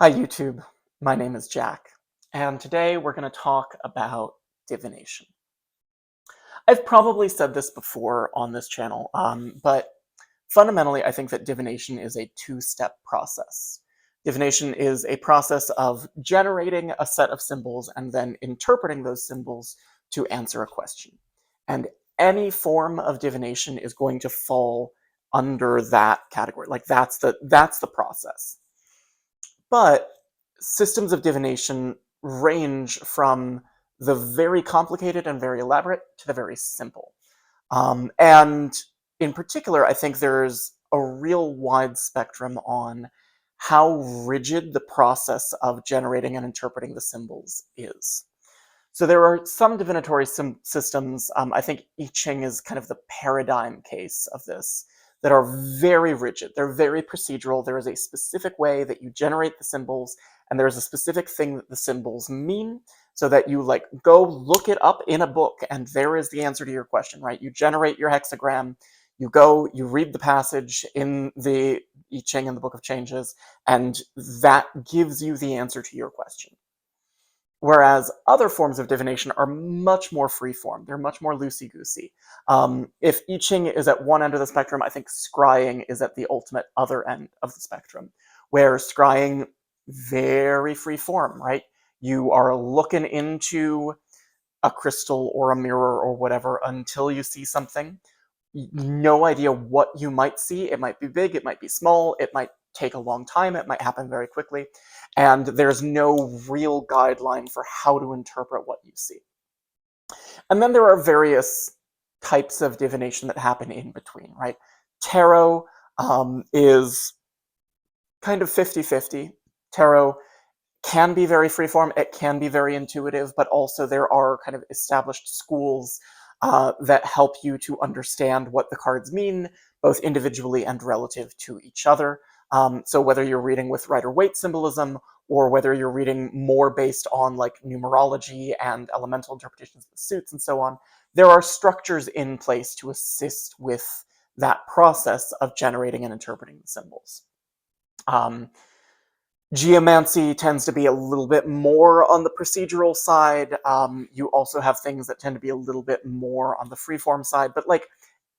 Hi YouTube, my name is Jack, and today we're going to talk about divination. I've probably said this before on this channel, but fundamentally I think that divination is a two-step process. Divination is a process of generating a set of symbols and then interpreting those symbols to answer a question. And any form of divination is going to fall under that category. Like that's the process. But systems of divination range from the very complicated and very elaborate to the very simple. And in particular, I think there's a real wide spectrum on how rigid the process of generating and interpreting the symbols is. So there are some divinatory systems, I think I Ching is kind of the paradigm case of this, that are very rigid. They're very procedural. There is a specific way that you generate the symbols, and there's a specific thing that the symbols mean, so that you like go look it up in a book, and there is the answer to your question, right? You generate your hexagram, you go, you read the passage in the I Ching and the Book of Changes, and that gives you the answer to your question. Whereas other forms of divination are much more freeform. They're much more loosey-goosey. If I Ching is at one end of the spectrum, I think scrying is at the ultimate other end of the spectrum, where scrying, very freeform, right? You are looking into a crystal or a mirror or whatever until you see something. No idea what you might see. It might be big, it might be small, it might take a long time, it might happen very quickly, and there's no real guideline for how to interpret what you see. And then there are various types of divination that happen in between, right? Tarot is kind of 50-50. Tarot can be very freeform, it can be very intuitive, but also there are kind of established schools that help you to understand what the cards mean, both individually and relative to each other. So whether you're reading with Rider-Waite symbolism, or whether you're reading more based on like numerology and elemental interpretations of the suits and so on, there are structures in place to assist with that process of generating and interpreting the symbols. Geomancy tends to be a little bit more on the procedural side. You also have things that tend to be a little bit more on the freeform side, but like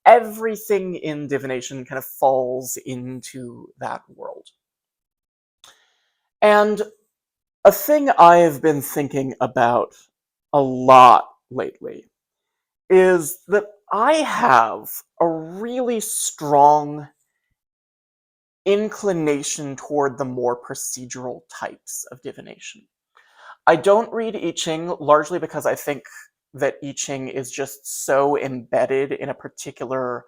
everything in divination kind of falls into that world. And a thing I've been thinking about a lot lately is that I have a really strong inclination toward the more procedural types of divination. I don't read I Ching largely because I think that I Ching is just so embedded in a particular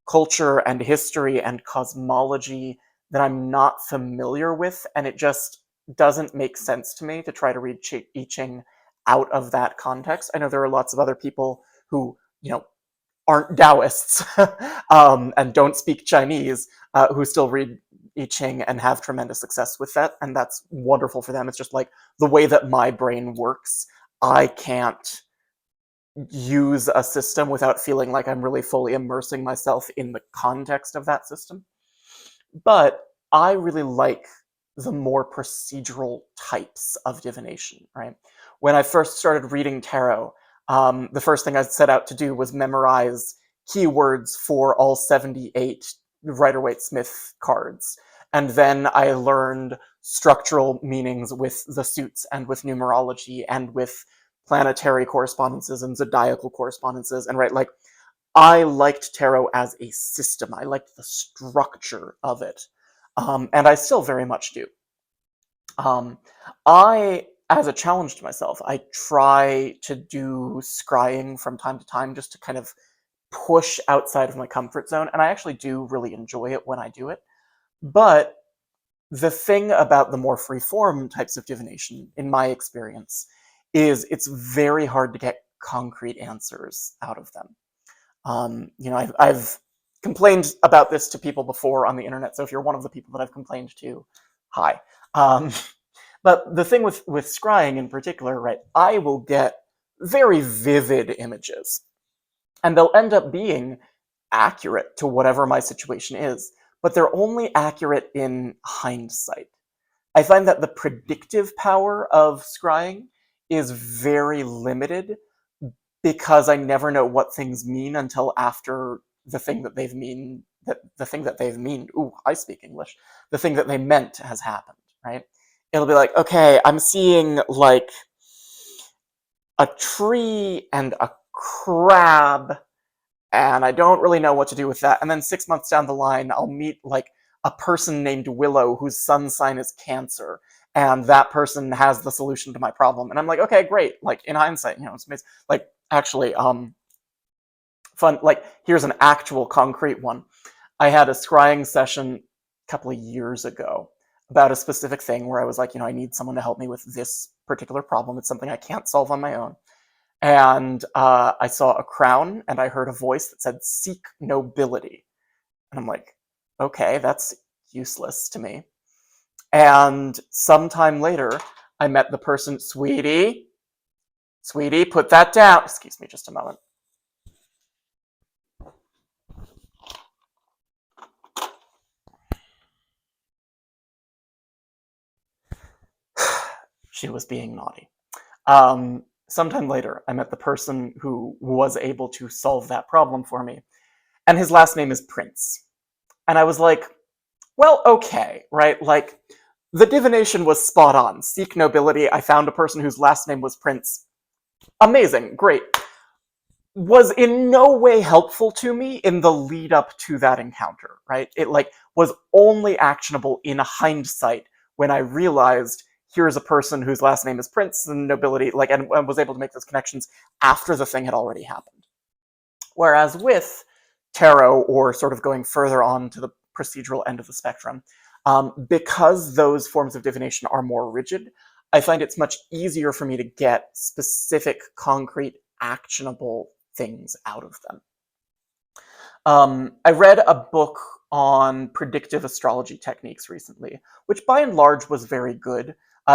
culture and history and cosmology that I'm not familiar with, and it just doesn't make sense to me to try to read I Ching out of that context. I know there are lots of other people who, aren't Taoists and don't speak Chinese who still read I Ching and have tremendous success with that, and that's wonderful for them. It's just like the way that my brain works, I can't use a system without feeling like I'm really fully immersing myself in the context of that system. But I really like the more procedural types of divination, right? When I first started reading tarot, the first thing I set out to do was memorize keywords for all 78 Rider-Waite-Smith cards. And then I learned structural meanings with the suits and with numerology and with planetary correspondences and zodiacal correspondences. And right, like, I liked tarot as a system. I liked the structure of it. And I still very much do. As a challenge to myself, I try to do scrying from time to time just to kind of push outside of my comfort zone, and I actually do really enjoy it when I do it. But the thing about the more free-form types of divination, in my experience, is it's very hard to get concrete answers out of them. I've complained about this to people before on the internet, so if you're one of the people that I've complained to, hi. But the thing with scrying in particular, right, I will get very vivid images, and they'll end up being accurate to whatever my situation is, but they're only accurate in hindsight. I find that the predictive power of scrying is very limited because I never know what things mean until after the thing that they've mean that the thing that they've mean. Ooh, I speak English. The thing that they meant has happened, right? It'll be like, okay, I'm seeing like a tree and a crab, and I don't really know what to do with that. And then 6 months down the line, I'll meet like a person named Willow whose sun sign is Cancer, and that person has the solution to my problem. And I'm like, okay, great. Like in hindsight, it's amazing. Like actually, fun. Like here's an actual concrete one. I had a scrying session a couple of years ago about a specific thing where I was like, I need someone to help me with this particular problem. It's something I can't solve on my own. And I saw a crown and I heard a voice that said, "Seek nobility." And I'm like, okay, that's useless to me. And sometime later, I met the person, sweetie, put that down. Excuse me just a moment. She was being naughty. Sometime later, I met the person who was able to solve that problem for me. And his last name is Prince. And I was like, well, okay, right? Like, the divination was spot on. Seek nobility. I found a person whose last name was Prince. Amazing, great. Was in no way helpful to me in the lead up to that encounter, right? It like was only actionable in hindsight when I realized here's a person whose last name is Prince and nobility, like, and was able to make those connections after the thing had already happened. Whereas with tarot, or sort of going further on to the procedural end of the spectrum, because those forms of divination are more rigid, I find it's much easier for me to get specific, concrete, actionable things out of them. I read a book on predictive astrology techniques recently, which by and large was very good.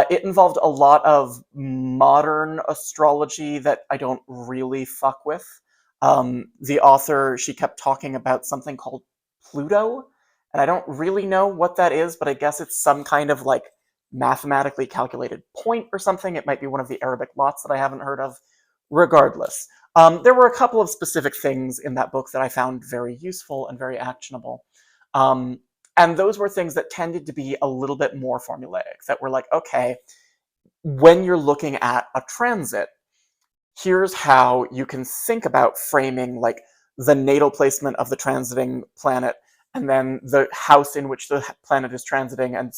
It involved a lot of modern astrology that I don't really fuck with. The author, she kept talking about something called Pluto, and I don't really know what that is, but I guess it's some kind of like mathematically calculated point or something. It might be one of the Arabic lots that I haven't heard of. Regardless, there were a couple of specific things in that book that I found very useful and very actionable. And those were things that tended to be a little bit more formulaic, that were like, okay, when you're looking at a transit, here's how you can think about framing like the natal placement of the transiting planet, and then the house in which the planet is transiting, and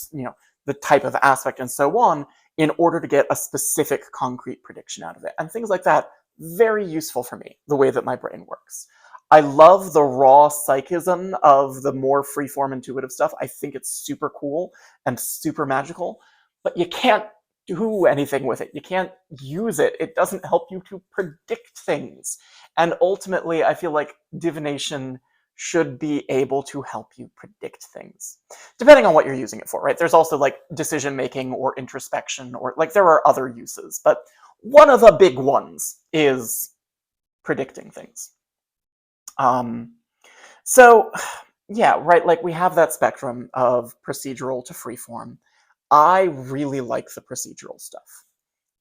the type of aspect and so on, in order to get a specific concrete prediction out of it. And things like that, very useful for me, the way that my brain works. I love the raw psychism of the more freeform intuitive stuff. I think it's super cool and super magical, but you can't do anything with it. You can't use it. It doesn't help you to predict things. And ultimately, I feel like divination should be able to help you predict things, depending on what you're using it for, right? There's also like decision making or introspection, or like there are other uses, but one of the big ones is predicting things. So yeah, right, like we have that spectrum of procedural to freeform. I really like the procedural stuff.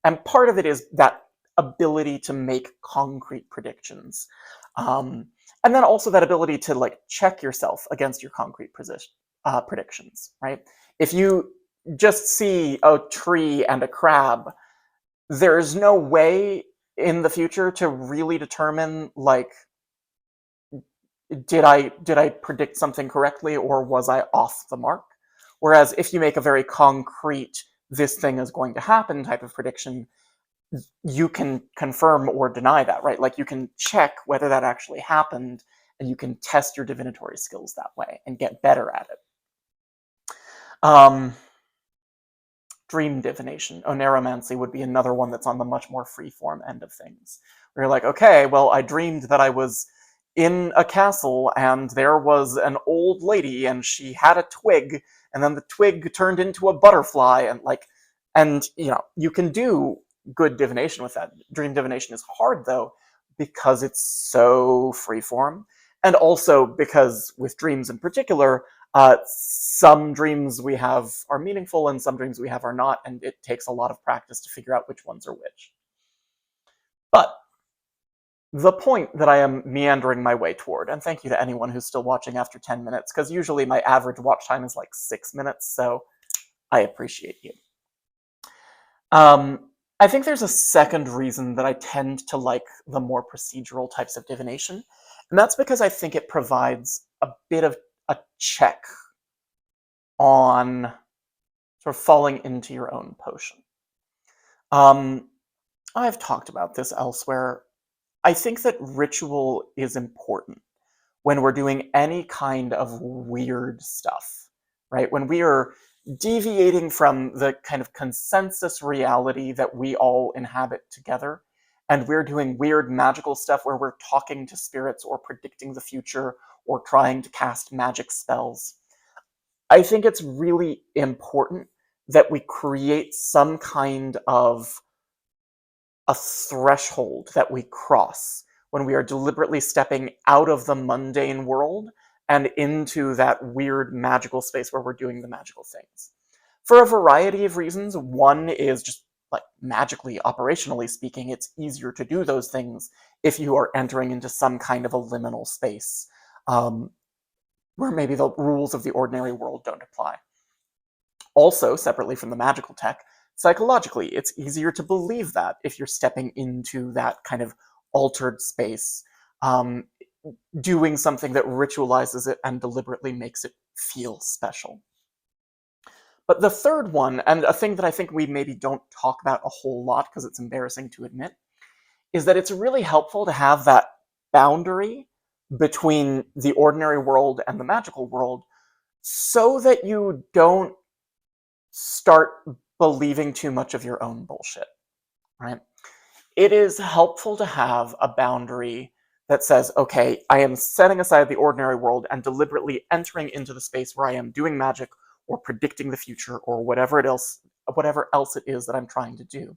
And part of it is that ability to make concrete predictions. And then also that ability to like check yourself against your concrete predictions, right? If you just see a tree and a crab, there's no way in the future to really determine like, did I predict something correctly, or was I off the mark? Whereas if you make a very concrete, this thing is going to happen type of prediction, you can confirm or deny that, right? Like you can check whether that actually happened, and you can test your divinatory skills that way and get better at it. Dream divination, oneromancy, would be another one that's on the much more freeform end of things. Where you're like, okay, well, I dreamed that I was in a castle and there was an old lady and she had a twig, and then the twig turned into a butterfly, and you can do good divination with that. Dream divination is hard though, because it's so freeform, and also because with dreams in particular, Some dreams we have are meaningful and some dreams we have are not, and it takes a lot of practice to figure out which ones are which. But the point that I am meandering my way toward, and thank you to anyone who's still watching after 10 minutes, because usually my average watch time is like 6 minutes, so I appreciate you. I think there's a second reason that I tend to like the more procedural types of divination, and that's because I think it provides a bit of a check on sort of falling into your own potion. I've talked about this elsewhere. I think that ritual is important when we're doing any kind of weird stuff, right? When we are deviating from the kind of consensus reality that we all inhabit together, and we're doing weird magical stuff where we're talking to spirits or predicting the future or trying to cast magic spells. I think it's really important that we create some kind of a threshold that we cross when we are deliberately stepping out of the mundane world and into that weird magical space where we're doing the magical things. For a variety of reasons. One is just like magically, operationally speaking, it's easier to do those things if you are entering into some kind of a liminal space where maybe the rules of the ordinary world don't apply. Also, separately from the magical tech, psychologically, it's easier to believe that if you're stepping into that kind of altered space, um, doing something that ritualizes it and deliberately makes it feel special. But the third one, and a thing that I think we maybe don't talk about a whole lot because it's embarrassing to admit, is that it's really helpful to have that boundary between the ordinary world and the magical world so that you don't start believing too much of your own bullshit, right? It is helpful to have a boundary that says, okay, I am setting aside the ordinary world and deliberately entering into the space where I am doing magic or predicting the future or whatever else it is that I'm trying to do.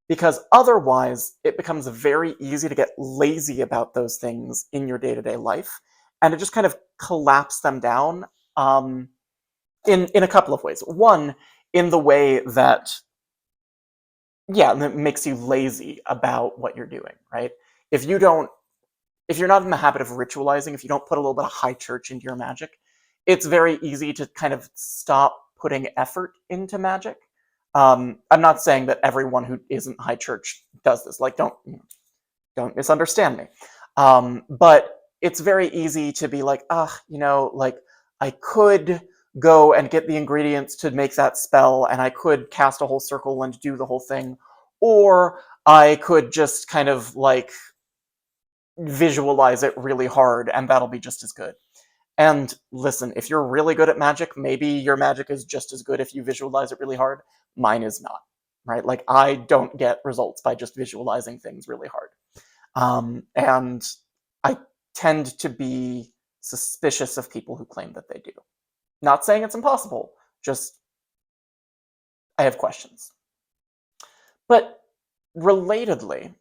Because otherwise, it becomes very easy to get lazy about those things in your day-to-day life, and to just kind of collapse them down in a couple of ways. One, in the way that, yeah, that makes you lazy about what you're doing, right? If you're not in the habit of ritualizing, if you don't put a little bit of high church into your magic, it's very easy to kind of stop putting effort into magic. I'm not saying that everyone who isn't high church does this. Like, don't misunderstand me. But it's very easy to be like, like I could go and get the ingredients to make that spell, and I could cast a whole circle and do the whole thing, or I could just kind of like visualize it really hard, and that'll be just as good. And listen, if you're really good at magic, maybe your magic is just as good if you visualize it really hard. Mine is not, right? Like, I don't get results by just visualizing things really hard. And I tend to be suspicious of people who claim that they do. Not saying it's impossible, just I have questions. But relatedly,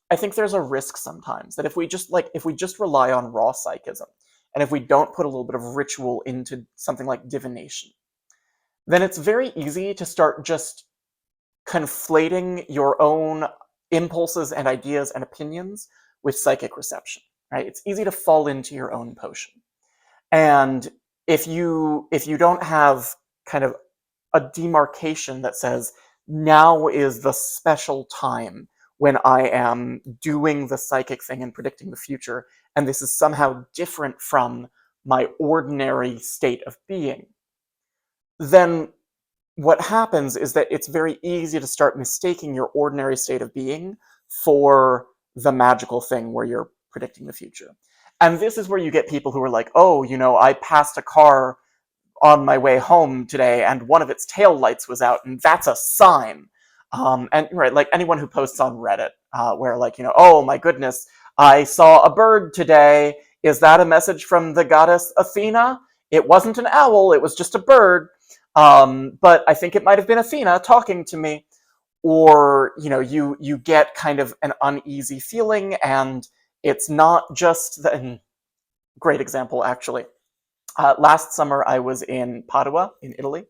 I think there's a risk sometimes that if we just rely on raw psychism, and if we don't put a little bit of ritual into something like divination, then it's very easy to start just conflating your own impulses and ideas and opinions with psychic reception, right? It's easy to fall into your own potion. And if you don't have kind of a demarcation that says, now is the special time when I am doing the psychic thing and predicting the future, and this is somehow different from my ordinary state of being, then what happens is that it's very easy to start mistaking your ordinary state of being for the magical thing where you're predicting the future. And this is where you get people who are like, oh, I passed a car on my way home today and one of its tail lights was out, and that's a sign. And right, like anyone who posts on Reddit, where like, oh my goodness, I saw a bird today. Is that a message from the goddess Athena? It wasn't an owl, it was just a bird. But I think it might have been Athena talking to me. Or, you get kind of an uneasy feeling, and it's not just great example, actually. Last summer, I was in Padua, in Italy,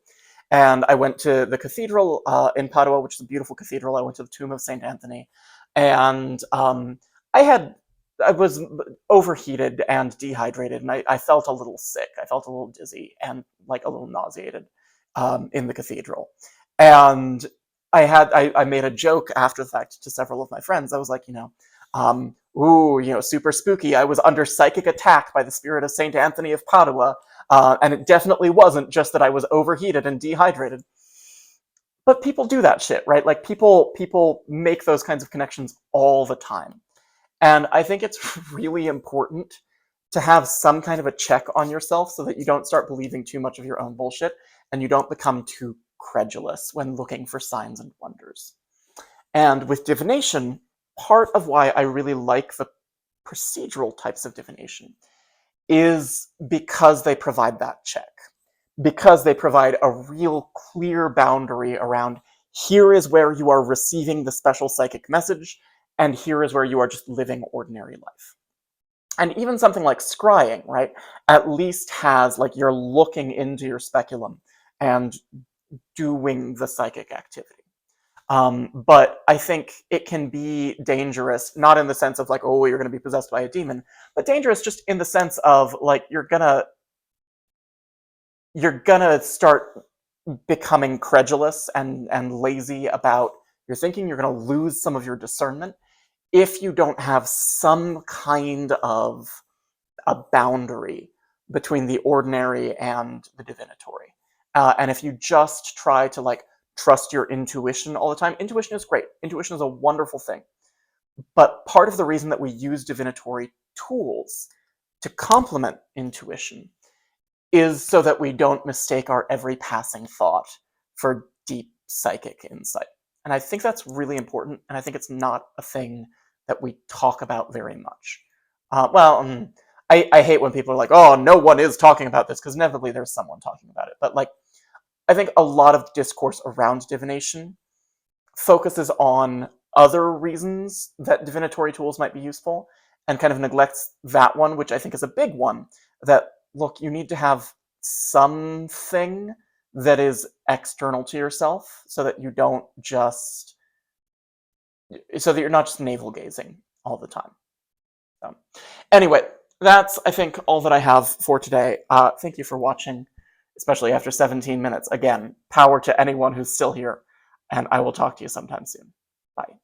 and I went to the cathedral in Padua, which is a beautiful cathedral. I went to the tomb of Saint Anthony, and I had I was overheated and dehydrated, and I felt a little sick. I felt a little dizzy and like a little nauseated in the cathedral. And I made a joke after the fact to several of my friends. I was like, ooh, super spooky. I was under psychic attack by the spirit of Saint Anthony of Padua, and it definitely wasn't just that I was overheated and dehydrated. But people do that shit, right? Like people make those kinds of connections all the time. And I think it's really important to have some kind of a check on yourself so that you don't start believing too much of your own bullshit and you don't become too credulous when looking for signs and wonders. And with divination, part of why I really like the procedural types of divination is because they provide that check, because they provide a real clear boundary around here is where you are receiving the special psychic message, and here is where you are just living ordinary life. And even something like scrying, right, at least has, like, you're looking into your speculum and doing the psychic activity. But I think it can be dangerous, not in the sense of like, oh, you're going to be possessed by a demon, but dangerous just in the sense of like you're gonna start becoming credulous and lazy about your thinking. You're going to lose some of your discernment if you don't have some kind of a boundary between the ordinary and the divinatory. And if you just try to like trust your intuition all the time, intuition is great. Intuition is a wonderful thing. But part of the reason that we use divinatory tools to complement intuition is so that we don't mistake our every passing thought for deep psychic insight. And I think that's really important, and I think it's not a thing that we talk about very much. I hate when people are like, oh, no one is talking about this, because inevitably there's someone talking about it. But like, I think a lot of discourse around divination focuses on other reasons that divinatory tools might be useful and kind of neglects that one, which I think is a big one, that, look, you need to have something that is external to yourself so that you don't just, so that you're not just navel gazing all the time. So, anyway, that's, I think, all that I have for today. Thank you for watching, especially after 17 minutes. Again, power to anyone who's still here, and I will talk to you sometime soon. Bye.